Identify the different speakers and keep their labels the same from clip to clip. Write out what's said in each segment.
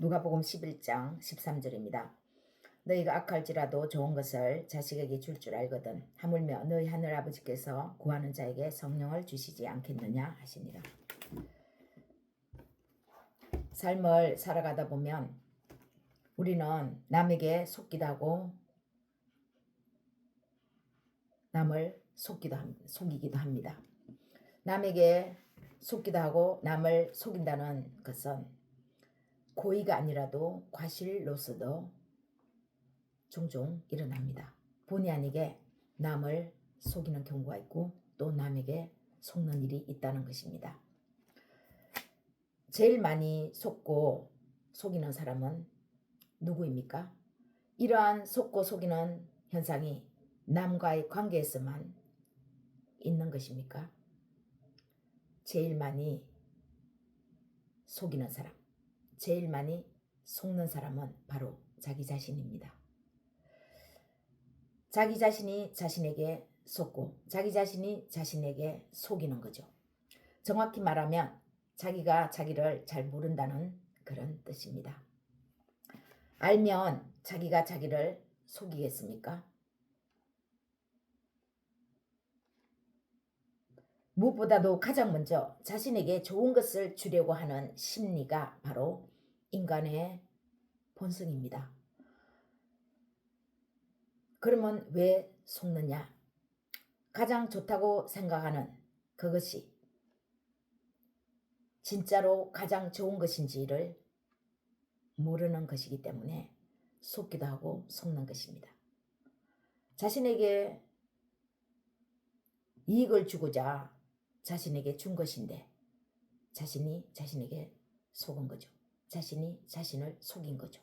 Speaker 1: 누가복음 11장 13절입니다. 너희가 악할지라도 좋은 것을 자식에게 줄 알거든 하물며 너희 하늘아버지께서 구하는 자에게 성령을 주시지 않겠느냐 하시니라. 삶을 살아가다 보면 우리는 남에게 속기도 하고 남을 속이기도 합니다. 남에게 속기도 하고 남을 속인다는 것은 고의가 아니라도 과실로서도 종종 일어납니다. 본의 아니게 남을 속이는 경우가 있고 또 남에게 속는 일이 있다는 것입니다. 제일 많이 속고 속이는 사람은 누구입니까? 이러한 속고 속이는 현상이 남과의 관계에서만 있는 것입니까? 제일 많이 속이는 사람, 제일 많이 속는 사람은 바로 자기 자신입니다. 자기 자신이 자신에게 속고 자기 자신이 자신에게 속이는 거죠. 정확히 말하면 자기가 자기를 잘 모른다는 그런 뜻입니다. 알면 자기가 자기를 속이겠습니까? 무엇보다도 가장 먼저 자신에게 좋은 것을 주려고 하는 심리가 바로 인간의 본성입니다. 그러면 왜 속느냐? 가장 좋다고 생각하는 그것이 진짜로 가장 좋은 것인지를 모르는 것이기 때문에 속기도 하고 속는 것입니다. 자신에게 이익을 주고자 자신에게 준 것인데 자신이 자신에게 속은 거죠. 자신이 자신을 속인 거죠.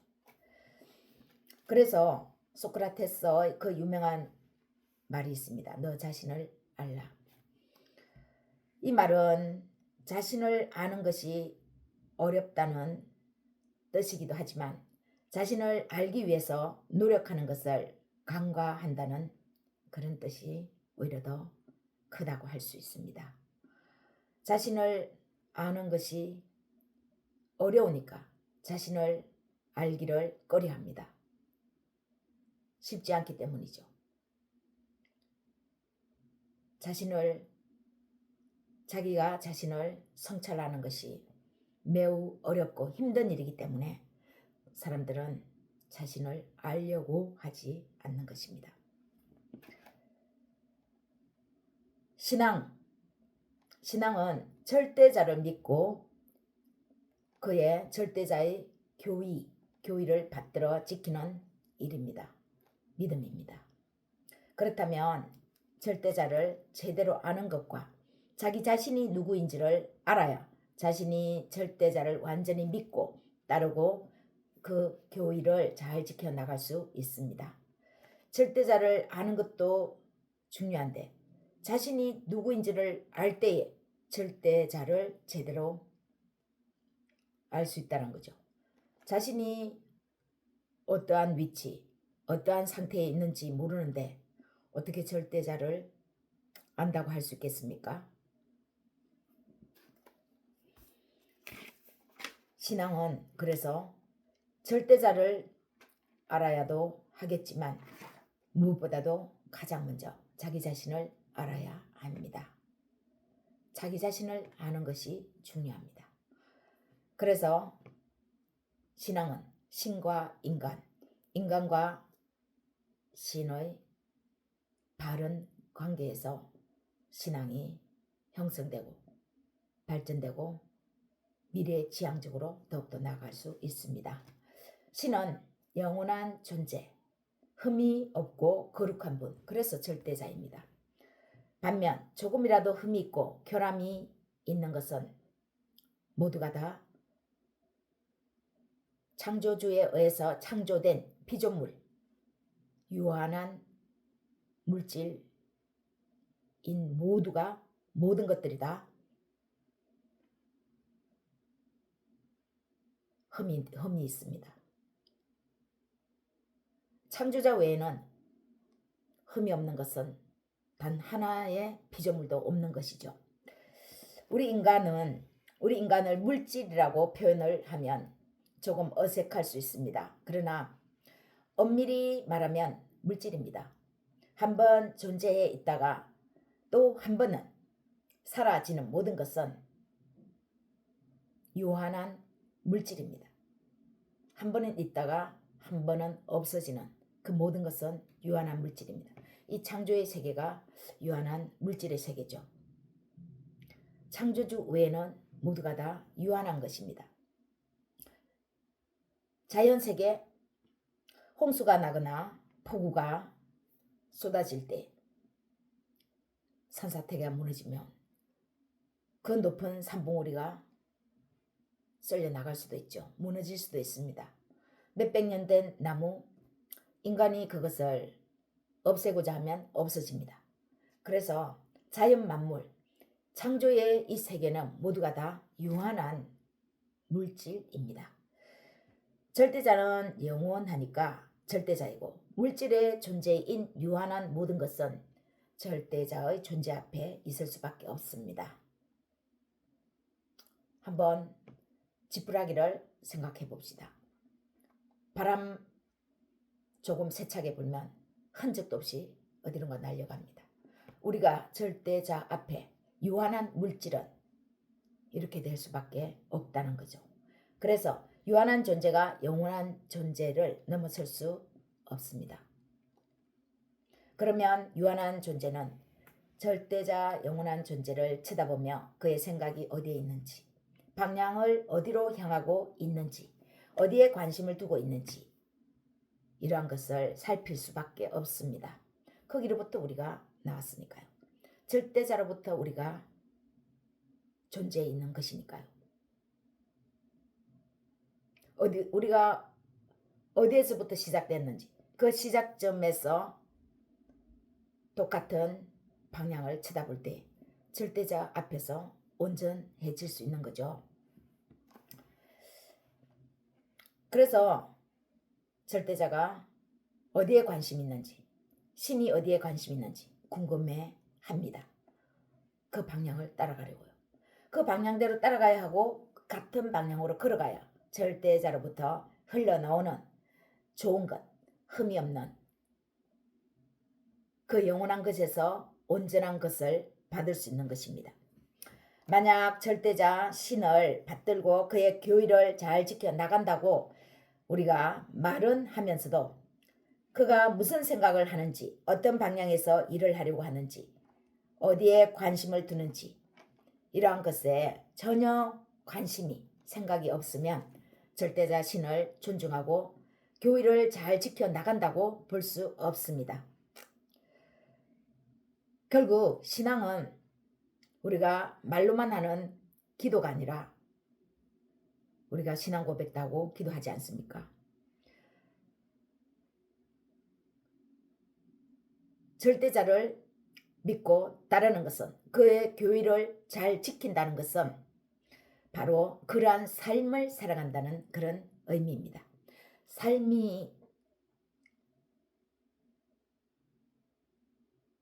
Speaker 1: 그래서 소크라테스의 그 유명한 말이 있습니다. 너 자신을 알라. 이 말은 자신을 아는 것이 어렵다는 뜻이기도 하지만 자신을 알기 위해서 노력하는 것을 간과한다는 그런 뜻이 오히려 더 크다고 할 수 있습니다. 자신을 아는 것이 어려우니까 자신을 알기를 꺼려합니다. 쉽지 않기 때문이죠. 자기가 자신을 성찰하는 것이 매우 어렵고 힘든 일이기 때문에 사람들은 자신을 알려고 하지 않는 것입니다. 신앙은 절대자를 믿고 그의 절대자의 교의를 받들어 지키는 일입니다. 믿음입니다. 그렇다면 절대자를 제대로 아는 것과 자기 자신이 누구인지를 알아야 자신이 절대자를 완전히 믿고 따르고 그 교의를 잘 지켜나갈 수 있습니다. 절대자를 아는 것도 중요한데 자신이 누구인지를 알 때에 절대자를 제대로 알 수 있다는 거죠. 자신이 어떠한 위치, 어떠한 상태에 있는지 모르는데 어떻게 절대자를 안다고 할 수 있겠습니까? 신앙은 그래서 절대자를 알아야도 하겠지만 무엇보다도 가장 먼저 자기 자신을 알아야 합니다. 자기 자신을 아는 것이 중요합니다. 그래서 신앙은 신과 인간과 신의 바른 관계에서 신앙이 형성되고 발전되고 미래지향적으로 더욱더 나아갈 수 있습니다. 신은 영원한 존재, 흠이 없고 거룩한 분, 그래서 절대자입니다. 반면 조금이라도 흠이 있고 결함이 있는 것은 모두가 다 창조주에 의해서 창조된 피조물, 유한한 물질인 모든 것들이 다 흠이 있습니다. 창조자 외에는 흠이 없는 것은 단 하나의 피조물도 없는 것이죠. 우리 인간을 물질이라고 표현을 하면 조금 어색할 수 있습니다. 그러나 엄밀히 말하면 물질입니다. 한번 존재해 있다가 또 한 번은 사라지는 모든 것은 유한한 물질입니다. 한 번은 있다가 한 번은 없어지는 그 모든 것은 유한한 물질입니다. 이 창조의 세계가 유한한 물질의 세계죠. 창조주 외에는 모두가 다 유한한 것입니다. 자연세계 홍수가 나거나 폭우가 쏟아질 때 산사태가 무너지면 그 높은 산봉우리가 썰려 나갈 수도 있죠. 무너질 수도 있습니다. 몇백 년 된 나무, 인간이 그것을 없애고자 하면 없어집니다. 그래서 자연 만물, 창조의 이 세계는 모두가 다 유한한 물질입니다. 절대자는 영원하니까 절대자이고 물질의 존재인 유한한 모든 것은 절대자의 존재 앞에 있을 수밖에 없습니다. 한번 지푸라기를 생각해 봅시다. 바람 조금 세차게 불면 흔적도 없이 어디론가 날려갑니다. 우리가 절대자 앞에 유한한 물질은 이렇게 될 수밖에 없다는 거죠. 그래서 유한한 존재가 영원한 존재를 넘어설 수 없습니다. 그러면 유한한 존재는 절대자 영원한 존재를 쳐다보며 그의 생각이 어디에 있는지, 방향을 어디로 향하고 있는지, 어디에 관심을 두고 있는지 이러한 것을 살필 수밖에 없습니다. 거기로부터 우리가 나왔으니까요. 절대자로부터 우리가 존재해 있는 것이니까요. 우리가 어디에서부터 시작됐는지 그 시작점에서 똑같은 방향을 쳐다볼 때 절대자 앞에서 온전해질 수 있는 거죠. 그래서 절대자가 어디에 관심 있는지, 신이 어디에 관심 있는지 궁금해 합니다. 그 방향을 따라가려고요. 그 방향대로 따라가야 하고 같은 방향으로 걸어가야 절대자로부터 흘러나오는 좋은 것, 흠이 없는 그 영원한 것에서 온전한 것을 받을 수 있는 것입니다. 만약 절대자 신을 받들고 그의 교의를 잘 지켜 나간다고 우리가 말은 하면서도 그가 무슨 생각을 하는지, 어떤 방향에서 일을 하려고 하는지, 어디에 관심을 두는지 이러한 것에 전혀 관심이, 생각이 없으면 절대자 신을 존중하고 교의를 잘 지켜 나간다고 볼 수 없습니다. 결국 신앙은 우리가 말로만 하는 기도가 아니라 우리가 신앙 고백도 하고 기도하지 않습니까? 절대자를 믿고 따르는 것은, 그의 교의를 잘 지킨다는 것은 바로 그러한 삶을 살아간다는 그런 의미입니다. 삶이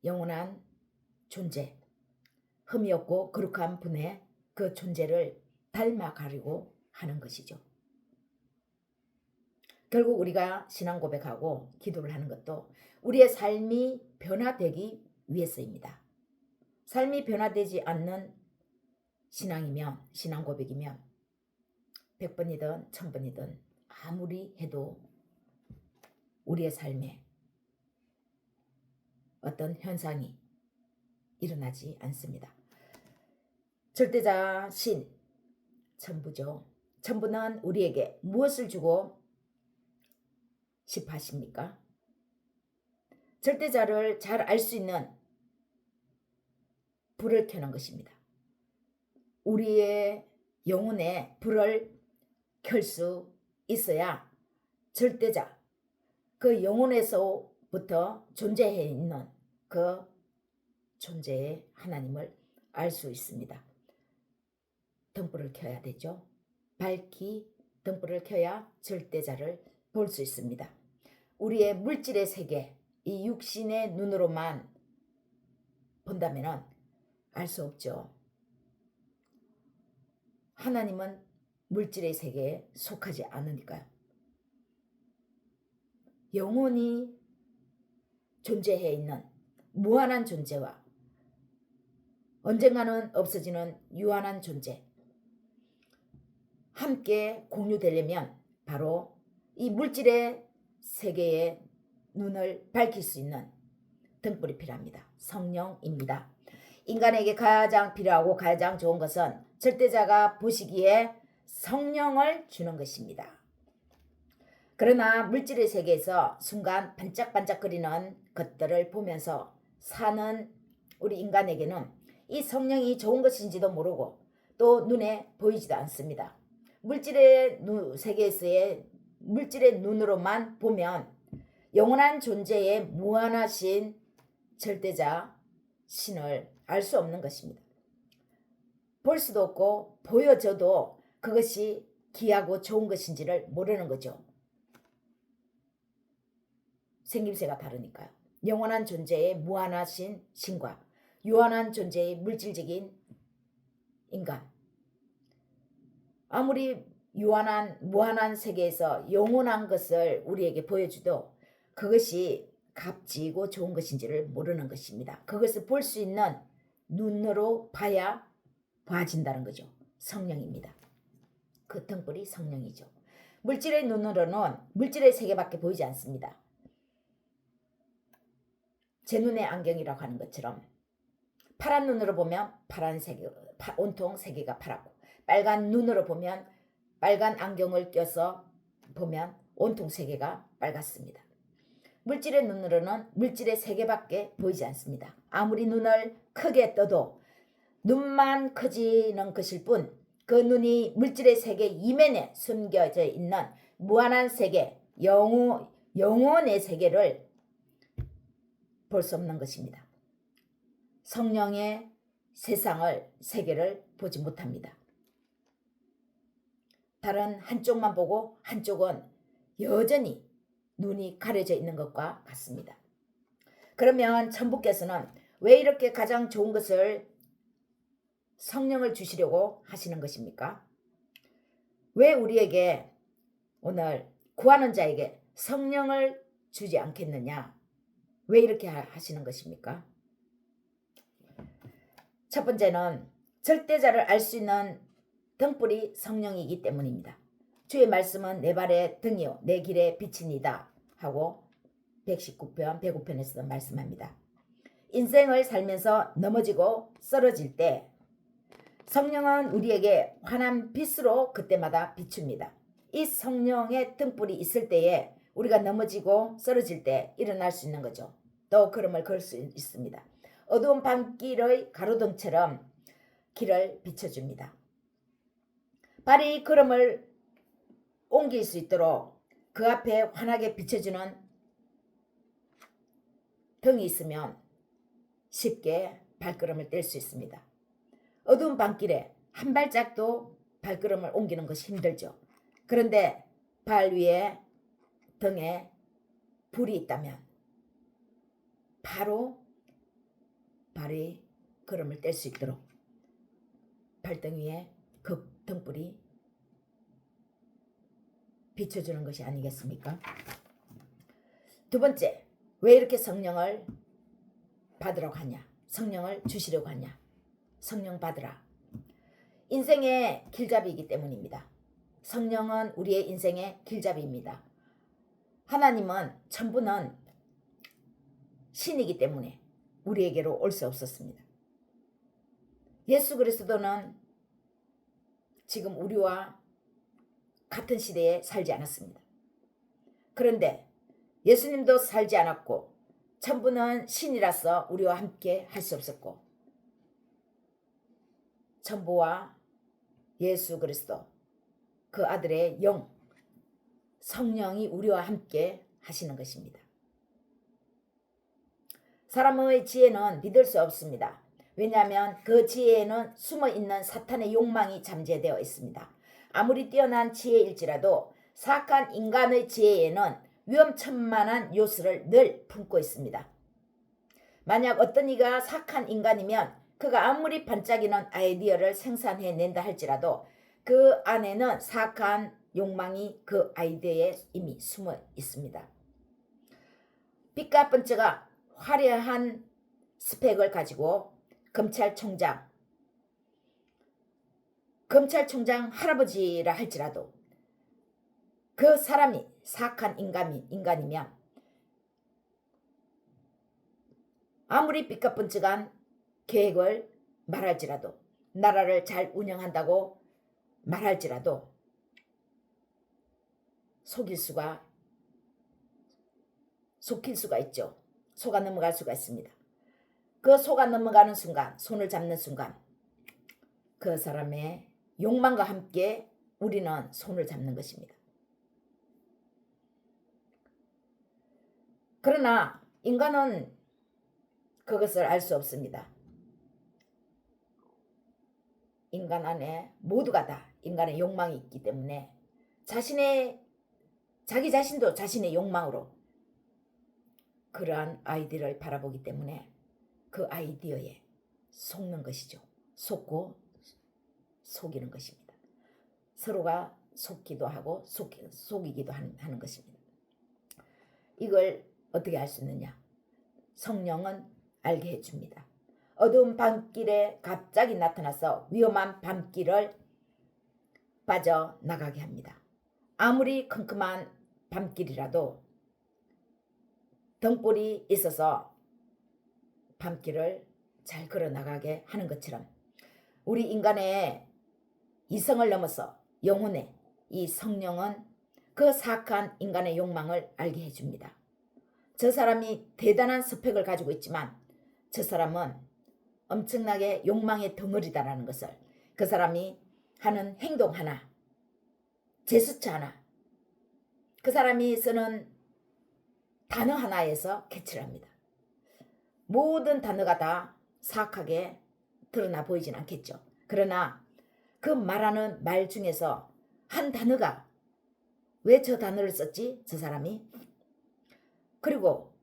Speaker 1: 영원한 존재, 흠이 없고 거룩한 분의 그 존재를 닮아가려고 하는 것이죠. 결국 우리가 신앙 고백하고 기도를 하는 것도 우리의 삶이 변화되기 위해서입니다. 삶이 변화되지 않는 신앙이면, 신앙 고백이면 100번이든 1000번이든 아무리 해도 우리의 삶에 어떤 현상이 일어나지 않습니다. 절대자 신, 천부죠. 천부는 우리에게 무엇을 주고 싶어 하십니까? 절대자를 잘 알 수 있는 불을 켜는 것입니다. 우리의 영혼에 불을 켤 수 있어야 절대자, 그 영혼에서부터 존재해 있는 그 존재의 하나님을 알 수 있습니다. 등불을 켜야 되죠. 밝히 등불을 켜야 절대자를 볼 수 있습니다. 우리의 물질의 세계, 이 육신의 눈으로만 본다면 알 수 없죠. 하나님은 물질의 세계에 속하지 않으니까요. 영원히 존재해 있는 무한한 존재와 언젠가는 없어지는 유한한 존재 함께 공유되려면 바로 이 물질의 세계의 눈을 밝힐 수 있는 등불이 필요합니다. 성령입니다. 인간에게 가장 필요하고 가장 좋은 것은 절대자가 보시기에 성령을 주는 것입니다. 그러나 물질의 세계에서 순간 반짝반짝거리는 것들을 보면서 사는 우리 인간에게는 이 성령이 좋은 것인지도 모르고 또 눈에 보이지도 않습니다. 물질의 세계에서의 물질의 눈으로만 보면 영원한 존재의 무한하신 절대자 신을 알 수 없는 것입니다. 볼 수도 없고 보여져도 그것이 귀하고 좋은 것인지를 모르는 거죠. 생김새가 다르니까요. 영원한 존재의 무한하신 신과 유한한 존재의 물질적인 인간. 아무리 유한한 무한한 세계에서 영원한 것을 우리에게 보여주도 그것이 값지고 좋은 것인지를 모르는 것입니다. 그것을 볼 수 있는 눈으로 봐야 봐진다는 거죠. 성령입니다. 그 등불이 성령이죠. 물질의 눈으로는 물질의 세계밖에 보이지 않습니다. 제 눈의 안경이라고 하는 것처럼 파란 눈으로 보면 파란 세계, 온통 세계가 파랗고 빨간 눈으로 보면 빨간 안경을 껴서 보면 온통 세계가 빨갛습니다. 물질의 눈으로는 물질의 세계밖에 보이지 않습니다. 아무리 눈을 크게 떠도 눈만 커지는 것일 뿐 그 눈이 물질의 세계 이면에 숨겨져 있는 무한한 세계, 영혼의 세계를 볼 수 없는 것입니다. 성령의 세계를 보지 못합니다. 다른 한쪽만 보고 한쪽은 여전히 눈이 가려져 있는 것과 같습니다. 그러면 천부께서는 왜 이렇게 가장 좋은 것을 성령을 주시려고 하시는 것입니까? 왜 우리에게 오늘 구하는 자에게 성령을 주지 않겠느냐? 왜 이렇게 하시는 것입니까? 첫 번째는 절대자를 알 수 있는 등불이 성령이기 때문입니다. 주의 말씀은 내 발의 등이요 내 길의 빛이니다 하고 119편 105편에서도 말씀합니다. 인생을 살면서 넘어지고 쓰러질 때 성령은 우리에게 환한 빛으로 그때마다 비춥니다. 이 성령의 등불이 있을 때에 우리가 넘어지고 쓰러질 때 일어날 수 있는 거죠. 또 걸음을 걸 수 있습니다. 어두운 밤길의 가로등처럼 길을 비춰줍니다. 발이 걸음을 옮길 수 있도록 그 앞에 환하게 비춰주는 등이 있으면 쉽게 발걸음을 뗄 수 있습니다. 어두운 밤길에 한 발짝도 발걸음을 옮기는 것이 힘들죠. 그런데 발 위에 등에 불이 있다면 바로 발이 걸음을 뗄 수 있도록 발등 위에 그 등불이 비춰주는 것이 아니겠습니까? 두 번째, 왜 이렇게 성령을 받으려고 하냐? 성령을 주시려고 하냐? 성령 받으라. 인생의 길잡이이기 때문입니다. 성령은 우리의 인생의 길잡이입니다. 하나님은 천부는 신이기 때문에 우리에게로 올 수 없었습니다. 예수 그리스도는 지금 우리와 같은 시대에 살지 않았습니다. 그런데 예수님도 살지 않았고 천부는 신이라서 우리와 함께 할 수 없었고 천부와 예수 그리스도 그 아들의 영 성령이 우리와 함께 하시는 것입니다. 사람의 지혜는 믿을 수 없습니다. 왜냐하면 그 지혜에는 숨어있는 사탄의 욕망이 잠재되어 있습니다. 아무리 뛰어난 지혜일지라도 사악한 인간의 지혜에는 위험천만한 요소를 늘 품고 있습니다. 만약 어떤 이가 사악한 인간이면 그가 아무리 반짝이는 아이디어를 생산해낸다 할지라도 그 안에는 사악한 욕망이 그 아이디어에 이미 숨어 있습니다. 빛과 번째가 화려한 스펙을 가지고 검찰총장 할아버지라 할지라도 그 사람이 사악한 인간이면 아무리 빛과 번쩍한 계획을 말할지라도 나라를 잘 운영한다고 말할지라도 속일 수가 있죠. 속아 넘어갈 수가 있습니다. 그 속아 넘어가는 순간, 손을 잡는 순간 그 사람의 욕망과 함께 우리는 손을 잡는 것입니다. 그러나 인간은 그것을 알 수 없습니다. 인간 안에 모두가 다 인간의 욕망이 있기 때문에 자기 자신도 자신의 욕망으로 그러한 아이디어를 바라보기 때문에 그 아이디어에 속는 것이죠. 속고 속이는 것입니다. 서로가 속기도 하고 속이기도 하는 것입니다. 이걸 어떻게 알 수 있느냐? 성령은 알게 해줍니다. 어두운 밤길에 갑자기 나타나서 위험한 밤길을 빠져나가게 합니다. 아무리 컴컴한 밤길이라도 등불이 있어서 밤길을 잘 걸어나가게 하는 것처럼 우리 인간의 이성을 넘어서 영혼의 이 성령은 그 사악한 인간의 욕망을 알게 해줍니다. 저 사람이 대단한 스펙을 가지고 있지만 저 사람은 엄청나게 욕망의 덩어리다라는 것을 그 사람이 하는 행동 하나, 제스처 하나, 그 사람이 쓰는 단어 하나에서 캐치를 합니다. 모든 단어가 다 사악하게 드러나 보이진 않겠죠. 그러나 그 말하는 말 중에서 한 단어가 왜 저 단어를 썼지? 저 사람이. 그리고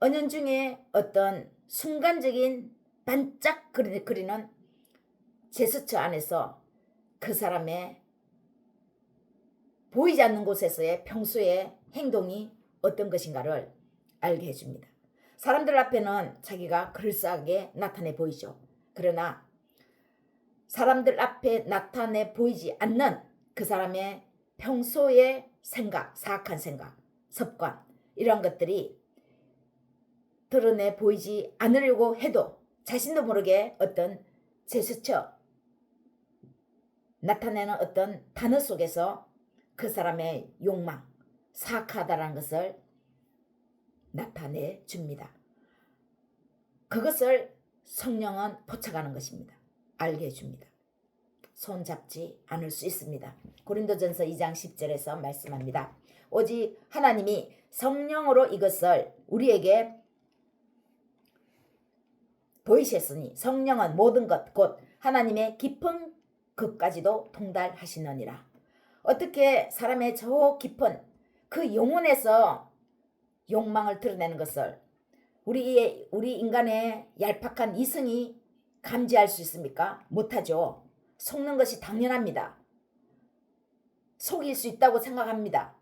Speaker 1: 은연중에 어떤 순간적인 반짝거리는 제스처 안에서 그 사람의 보이지 않는 곳에서의 평소의 행동이 어떤 것인가를 알게 해줍니다. 사람들 앞에는 자기가 그럴싸하게 나타내 보이죠. 그러나 사람들 앞에 나타내 보이지 않는 그 사람의 평소의 생각, 사악한 생각, 습관 이런 것들이 드러내 보이지 않으려고 해도 자신도 모르게 어떤 제스처 나타내는 어떤 단어 속에서 그 사람의 욕망, 사악하다라는 것을 나타내 줍니다. 그것을 성령은 포착하는 것입니다. 알게 해줍니다. 손잡지 않을 수 있습니다. 고린도전서 2장 10절에서 말씀합니다. 오직 하나님이 성령으로 이것을 우리에게 보이셨으니 성령은 모든 것 곧 하나님의 깊은 것까지도 통달하시느니라. 어떻게 사람의 저 깊은 그 영혼에서 욕망을 드러내는 것을 우리 인간의 얄팍한 이성이 감지할 수 있습니까? 못하죠. 속는 것이 당연합니다. 속일 수 있다고 생각합니다.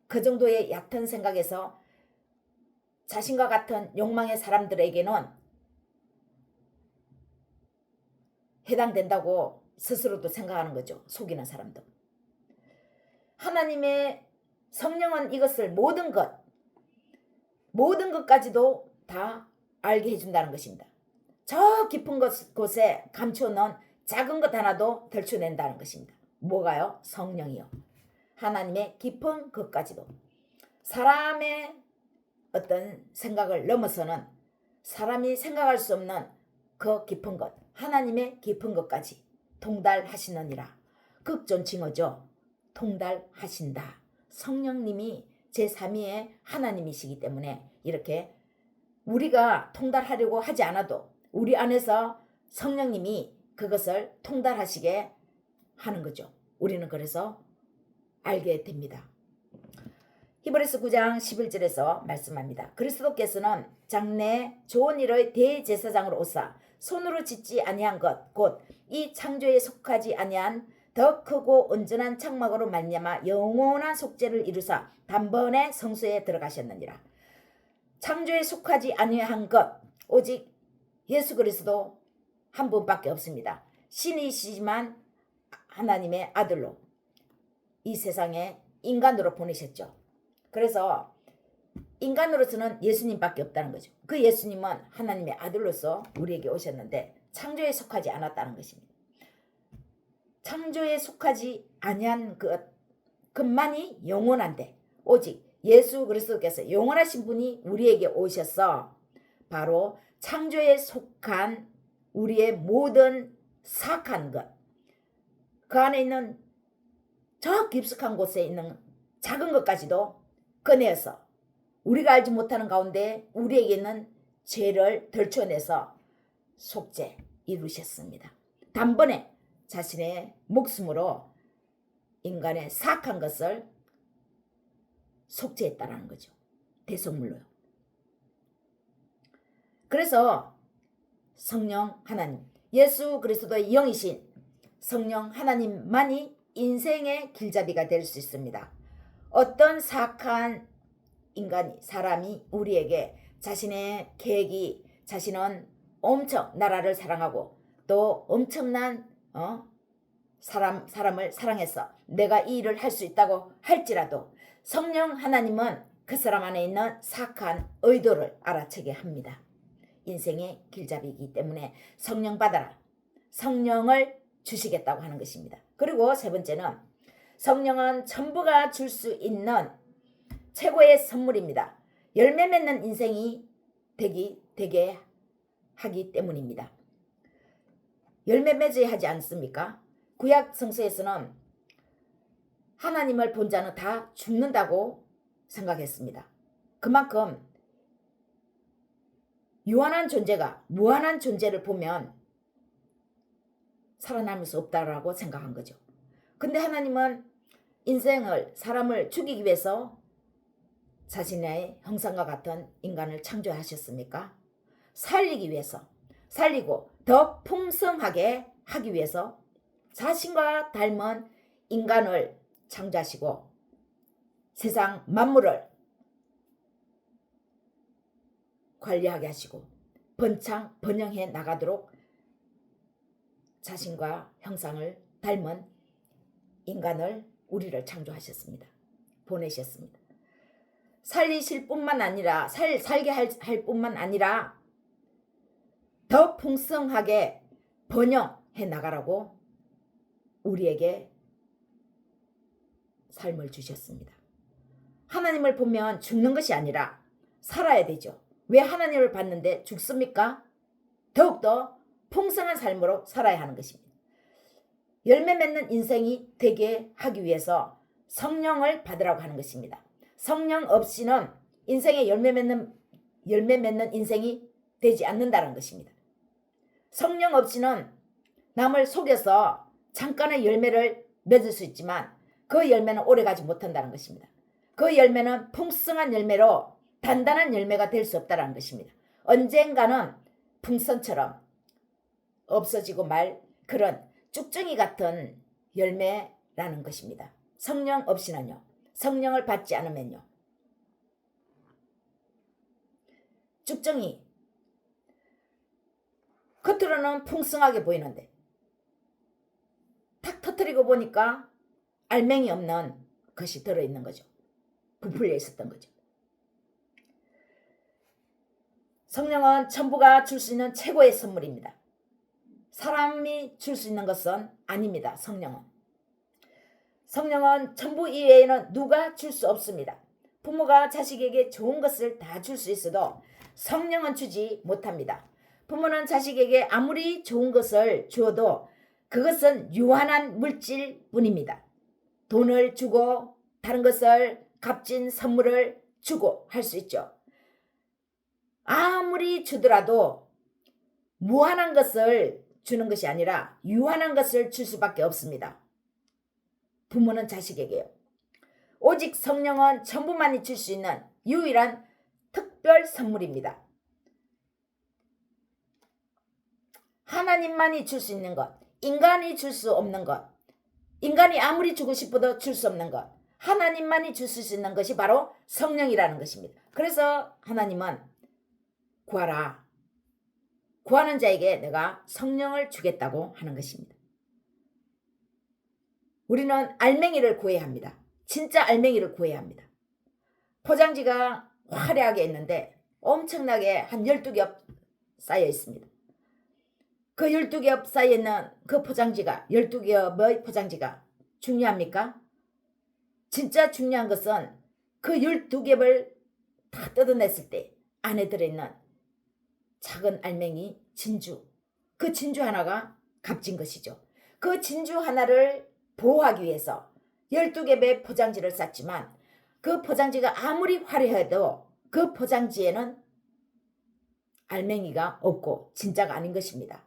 Speaker 1: 그 정도의 얕은 생각에서 자신과 같은 욕망의 사람들에게는 해당된다고 스스로도 생각하는 거죠. 속이는 사람도. 하나님의 성령은 이것을 모든 것까지도 다 알게 해준다는 것입니다. 저 깊은 곳에 감춰놓은 작은 것 하나도 들춰낸다는 것입니다. 뭐가요? 성령이요. 하나님의 깊은 것까지도. 사람의 어떤 생각을 넘어서는 사람이 생각할 수 없는 그 깊은 것, 하나님의 깊은 것까지 통달하시느니라. 극존칭어죠. 통달하신다. 성령님이 제3위의 하나님이시기 때문에 이렇게 우리가 통달하려고 하지 않아도 우리 안에서 성령님이 그것을 통달하시게 하는 거죠. 우리는 그래서 알게 됩니다. 히브리서 9장 11절에서 말씀합니다. 그리스도께서는 장래 좋은 일의 대제사장으로 오사 손으로 짓지 아니한 것 곧 이 창조에 속하지 아니한 더 크고 온전한 장막으로 말미암아 영원한 속죄를 이루사 단번에 성소에 들어가셨느니라. 창조에 속하지 아니한 것 오직 예수 그리스도 한 분밖에 없습니다. 신이시지만 하나님의 아들로 이 세상에 인간으로 보내셨죠. 그래서 인간으로서는 예수님밖에 없다는 거죠. 그 예수님은 하나님의 아들로서 우리에게 오셨는데 창조에 속하지 않았다는 것입니다. 창조에 속하지 아니한 것만이 영원한데 오직 예수 그리스도께서 영원하신 분이 우리에게 오셔서 바로 창조에 속한 우리의 모든 사악한 것, 그 안에 있는 저 깊숙한 곳에 있는 작은 것까지도 꺼내서 우리가 알지 못하는 가운데 우리에게 있는 죄를 덜쳐내서 속죄 이루셨습니다. 단번에 자신의 목숨으로 인간의 사악한 것을 속죄했다는 거죠. 대속물로요. 그래서 성령 하나님, 예수 그리스도의 영이신 성령 하나님만이 인생의 길잡이가 될 수 있습니다. 어떤 사악한 인간이, 사람이 우리에게 자신의 계획이, 자신은 엄청 나라를 사랑하고 또 엄청난 사람을 사랑해서 내가 이 일을 할 수 있다고 할지라도 성령 하나님은 그 사람 안에 있는 사악한 의도를 알아채게 합니다. 인생의 길잡이이기 때문에 성령 받아라. 성령을 주시겠다고 하는 것입니다. 그리고 세 번째는 성령은 전부가 줄 수 있는 최고의 선물입니다. 열매 맺는 인생이 되게 하기 때문입니다. 열매 맺어야 하지 않습니까? 구약 성서에서는 하나님을 본 자는 다 죽는다고 생각했습니다. 그만큼 유한한 존재가 무한한 존재를 보면 살아남을 수 없다라고 생각한 거죠. 근데 하나님은 인생을, 사람을 죽이기 위해서 자신의 형상과 같은 인간을 창조하셨습니까? 살리기 위해서, 살리고 더 풍성하게 하기 위해서 자신과 닮은 인간을 창조하시고 세상 만물을 관리하게 하시고 번영해 나가도록 자신과 형상을 닮은 인간을, 우리를 창조하셨습니다. 보내셨습니다. 살리실 뿐만 아니라 살게 할 뿐만 아니라 더 풍성하게 번영해 나가라고 우리에게 삶을 주셨습니다. 하나님을 보면 죽는 것이 아니라 살아야 되죠. 왜 하나님을 봤는데 죽습니까? 더욱더 풍성한 삶으로 살아야 하는 것입니다. 열매 맺는 인생이 되게 하기 위해서 성령을 받으라고 하는 것입니다. 성령 없이는 인생에 열매 맺는 인생이 되지 않는다는 것입니다. 성령 없이는 남을 속여서 잠깐의 열매를 맺을 수 있지만 그 열매는 오래가지 못한다는 것입니다. 그 열매는 풍성한 열매로 단단한 열매가 될 수 없다는 것입니다. 언젠가는 풍선처럼 없어지고 말 그런 쭉정이 같은 열매라는 것입니다. 성령 없이는요. 성령을 받지 않으면요. 쭉정이 겉으로는 풍성하게 보이는데 탁 터뜨리고 보니까 알맹이 없는 것이 들어있는 거죠. 부풀려 있었던 거죠. 성령은 전부가 줄 수 있는 최고의 선물입니다. 사람이 줄 수 있는 것은 아닙니다. 성령은 전부 이외에는 누가 줄 수 없습니다. 부모가 자식에게 좋은 것을 다 줄 수 있어도 성령은 주지 못합니다. 부모는 자식에게 아무리 좋은 것을 주어도 그것은 유한한 물질뿐입니다. 돈을 주고 다른 것을 값진 선물을 주고 할 수 있죠. 아무리 주더라도 무한한 것을 주는 것이 아니라 유한한 것을 줄 수밖에 없습니다. 부모는 자식에게요. 오직 성령은 전부만이 줄 수 있는 유일한 특별 선물입니다. 하나님만이 줄 수 있는 것, 인간이 줄 수 없는 것, 인간이 아무리 주고 싶어도 줄 수 없는 것, 하나님만이 주실 수 있는 것이 바로 성령이라는 것입니다. 그래서 하나님은 구하라. 구하는 자에게 내가 성령을 주겠다고 하는 것입니다. 우리는 알맹이를 구해야 합니다. 진짜 알맹이를 구해야 합니다. 포장지가 화려하게 있는데 엄청나게 한 12겹 쌓여 있습니다. 그 12겹 쌓여 있는 그 포장지가 12겹의 포장지가 중요합니까? 진짜 중요한 것은 그 12겹을 다 뜯어냈을 때 안에 들어있는 작은 알맹이 진주, 그 진주 하나가 값진 것이죠. 그 진주 하나를 보호하기 위해서 12겹의 포장지를 쌌지만 그 포장지가 아무리 화려해도 그 포장지에는 알맹이가 없고 진짜가 아닌 것입니다.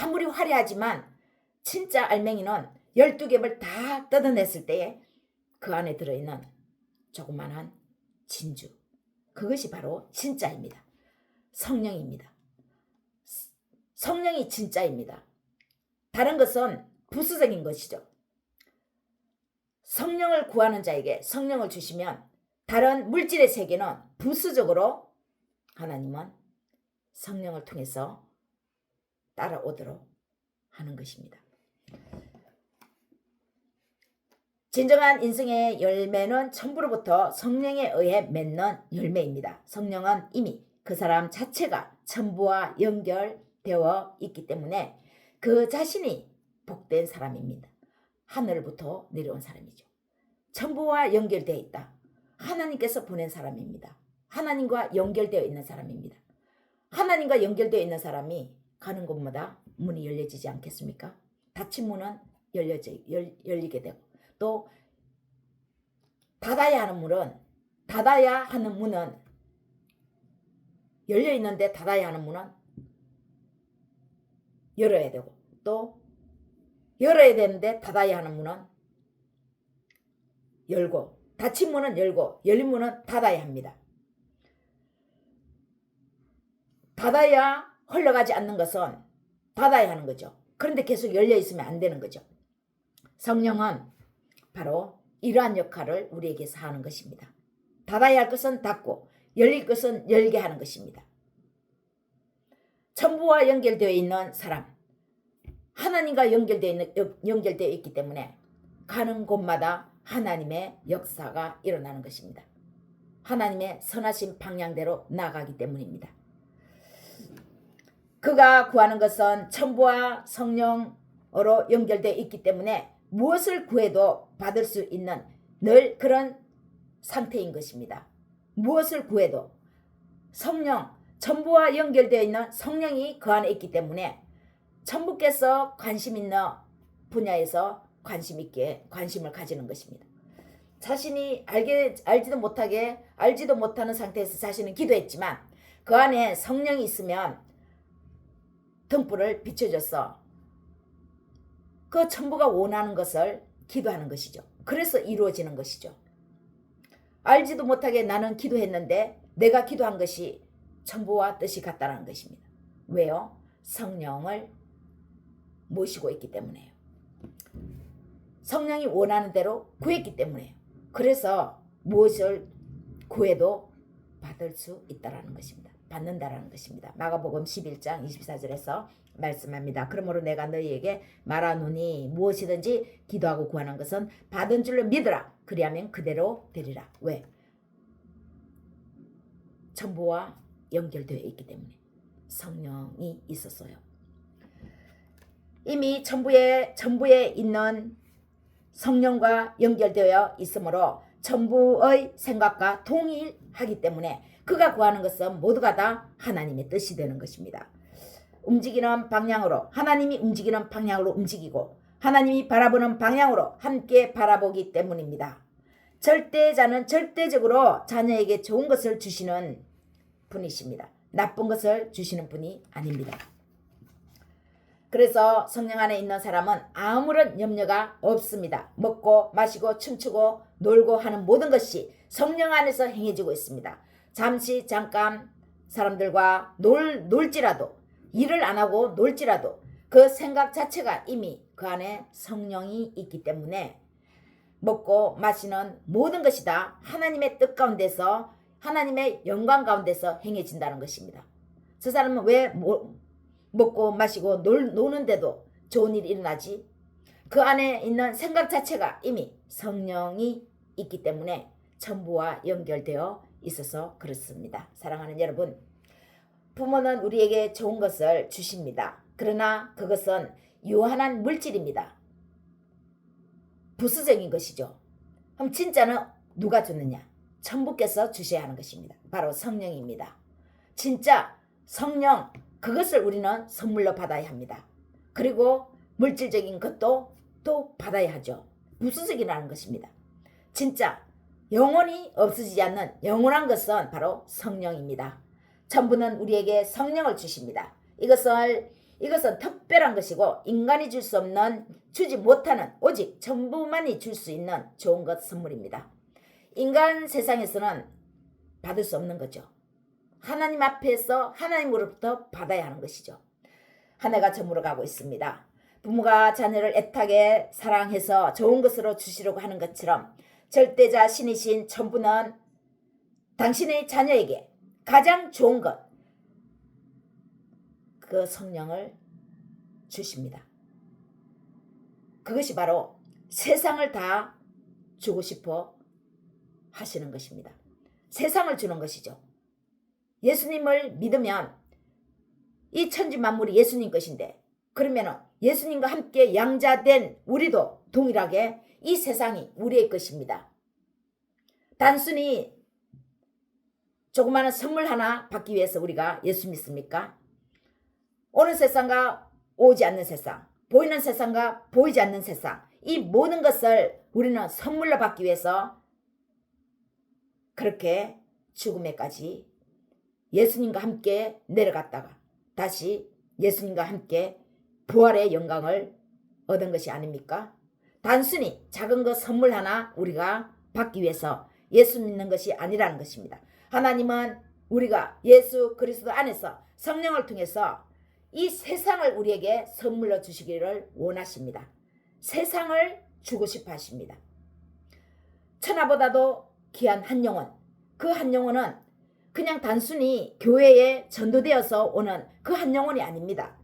Speaker 1: 아무리 화려하지만 진짜 알맹이는 12겹을 다 뜯어냈을 때에 그 안에 들어있는 조그만한 진주, 그것이 바로 진짜입니다. 성령입니다. 성령이 진짜입니다. 다른 것은 부수적인 것이죠. 성령을 구하는 자에게 성령을 주시면 다른 물질의 세계는 부수적으로 하나님은 성령을 통해서 따라오도록 하는 것입니다. 진정한 인생의 열매는 천부로부터 성령에 의해 맺는 열매입니다. 성령은 이미 그 사람 자체가 천부와 연결되어 있기 때문에 그 자신이 복된 사람입니다. 하늘부터 내려온 사람이죠. 천부와 연결되어 있다. 하나님께서 보낸 사람입니다. 하나님과 연결되어 있는 사람입니다. 하나님과 연결되어 있는 사람이 가는 곳마다 문이 열려지지 않겠습니까? 닫힌 문은 열리게 되고 또 닫아야 하는 문은 열려 있는데 닫아야 하는 문은 열어야 되고 또 열어야 되는데 닫아야 하는 문은 열고 닫힌 문은 열고 열린 문은 닫아야 합니다. 닫아야 흘러가지 않는 것은 닫아야 하는 거죠. 그런데 계속 열려 있으면 안 되는 거죠. 성령은 바로 이러한 역할을 우리에게서 하는 것입니다. 닫아야 할 것은 닫고 열릴 것은 열게 하는 것입니다. 천부와 연결되어 있는 사람, 하나님과 연결되어 있기 때문에 가는 곳마다 하나님의 역사가 일어나는 것입니다. 하나님의 선하신 방향대로 나아가기 때문입니다. 그가 구하는 것은 천부와 성령으로 연결되어 있기 때문에 무엇을 구해도 받을 수 있는 늘 그런 상태인 것입니다. 무엇을 구해도 성령, 천부와 연결되어 있는 성령이 그 안에 있기 때문에 천부께서 관심 있는 분야에서 관심을 가지는 것입니다. 자신이 알지도 못하는 상태에서 자신은 기도했지만 그 안에 성령이 있으면 등불을 비춰줘서 그 천부가 원하는 것을 기도하는 것이죠. 그래서 이루어지는 것이죠. 알지도 못하게 나는 기도했는데 내가 기도한 것이 천부와 뜻이 같다는 것입니다. 왜요? 성령을 모시고 있기 때문에요. 성령이 원하는 대로 구했기 때문에요. 그래서 무엇을 구해도 받을 수 있다라는 것입니다. 받는다라는 것입니다. 마가복음 11장 24절에서 말씀합니다. 그러므로 내가 너희에게 말하노니 무엇이든지 기도하고 구하는 것은 받은 줄로 믿으라. 그리하면 그대로 되리라. 왜? 천부와 연결되어 있기 때문에 성령이 있었어요. 이미 천부에 있는 성령과 연결되어 있으므로 천부의 생각과 동일하기 때문에 그가 구하는 것은 모두가 다 하나님의 뜻이 되는 것입니다. 움직이는 방향으로 하나님이 움직이는 방향으로 움직이고 하나님이 바라보는 방향으로 함께 바라보기 때문입니다. 절대자는 절대적으로 자녀에게 좋은 것을 주시는 분이십니다. 나쁜 것을 주시는 분이 아닙니다. 그래서 성령 안에 있는 사람은 아무런 염려가 없습니다. 먹고 마시고 춤추고 놀고 하는 모든 것이 성령 안에서 행해지고 있습니다. 잠깐 사람들과 놀지라도 일을 안 하고 놀지라도 그 생각 자체가 이미 그 안에 성령이 있기 때문에 먹고 마시는 모든 것이 다 하나님의 뜻 가운데서 하나님의 영광 가운데서 행해진다는 것입니다. 저 사람은 왜 먹고 마시고 노는데도 좋은 일이 일어나지? 그 안에 있는 생각 자체가 이미 성령이 있기 때문에 천부와 연결되어 있어서 그렇습니다. 사랑하는 여러분, 부모는 우리에게 좋은 것을 주십니다. 그러나 그것은 유한한 물질입니다. 부수적인 것이죠. 그럼 진짜는 누가 주느냐? 천부께서 주셔야 하는 것입니다. 바로 성령입니다. 진짜 성령, 그것을 우리는 선물로 받아야 합니다. 그리고 물질적인 것도 또 받아야 하죠. 부수적이라는 것입니다. 진짜 영원히 없어지지 않는 영원한 것은 바로 성령입니다. 천부는 우리에게 성령을 주십니다. 이것은 특별한 것이고 인간이 줄 수 없는, 주지 못하는, 오직 천부만이 줄 수 있는 좋은 것 선물입니다. 인간 세상에서는 받을 수 없는 거죠. 하나님 앞에서 하나님으로부터 받아야 하는 것이죠. 한 해가 저물어 가고 있습니다. 부모가 자녀를 애타게 사랑해서 좋은 것으로 주시려고 하는 것처럼 절대자 신이신 천부는 당신의 자녀에게 가장 좋은 것, 그 성령을 주십니다. 그것이 바로 세상을 다 주고 싶어 하시는 것입니다. 세상을 주는 것이죠. 예수님을 믿으면 이 천지 만물이 예수님 것인데, 그러면 예수님과 함께 양자된 우리도 동일하게 이 세상이 우리의 것입니다. 단순히 조그마한 선물 하나 받기 위해서 우리가 예수 믿습니까? 오는 세상과 오지 않는 세상, 보이는 세상과 보이지 않는 세상, 이 모든 것을 우리는 선물로 받기 위해서 그렇게 죽음에까지 예수님과 함께 내려갔다가 다시 예수님과 함께 부활의 영광을 얻은 것이 아닙니까? 단순히 작은 것 선물 하나 우리가 받기 위해서 예수 믿는 것이 아니라는 것입니다. 하나님은 우리가 예수 그리스도 안에서 성령을 통해서 이 세상을 우리에게 선물로 주시기를 원하십니다. 세상을 주고 싶어 하십니다. 천하보다도 귀한 한 영혼, 그 한 영혼은 그냥 단순히 교회에 전도되어서 오는 그 한 영혼이 아닙니다.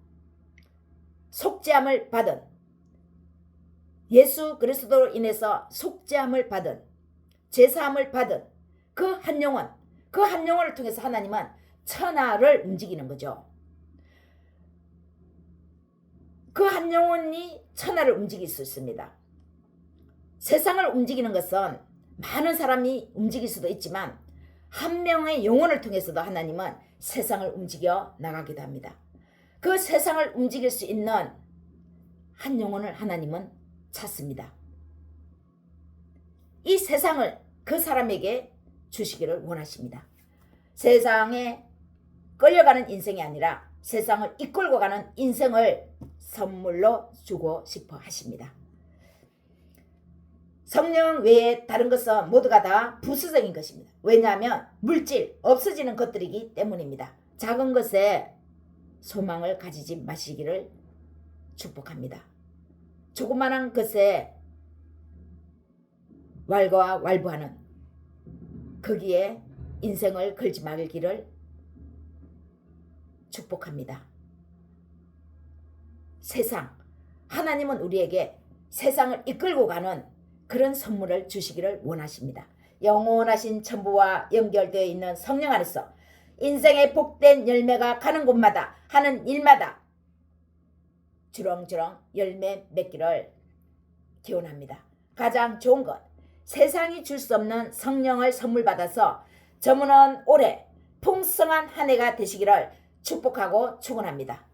Speaker 1: 속죄함을 받은, 예수 그리스도로 인해서 속죄함을 받은, 제사함을 받은 그 한 영혼, 그 한 영혼을 통해서 하나님은 천하를 움직이는 거죠. 그 한 영혼이 천하를 움직일 수 있습니다. 세상을 움직이는 것은 많은 사람이 움직일 수도 있지만 한 명의 영혼을 통해서도 하나님은 세상을 움직여 나가기도 합니다. 그 세상을 움직일 수 있는 한 영혼을 하나님은 찾습니다. 이 세상을 그 사람에게 주시기를 원하십니다. 세상에 끌려가는 인생이 아니라 세상을 이끌고 가는 인생을 선물로 주고 싶어 하십니다. 성령 외에 다른 것은 모두가 다 부수적인 것입니다. 왜냐하면 물질, 없어지는 것들이기 때문입니다. 작은 것에 소망을 가지지 마시기를 축복합니다. 조그마한 것에 왈가왈부하는 거기에 인생을 걸지 말기를 축복합니다. 세상, 하나님은 우리에게 세상을 이끌고 가는 그런 선물을 주시기를 원하십니다. 영원하신 천부와 연결되어 있는 성령 안에서 인생의 복된 열매가 가는 곳마다 하는 일마다 주렁주렁 열매 맺기를 기원합니다. 가장 좋은 것, 세상이 줄 수 없는 성령을 선물 받아서 저무는 올해 풍성한 한 해가 되시기를 축복하고 축원합니다.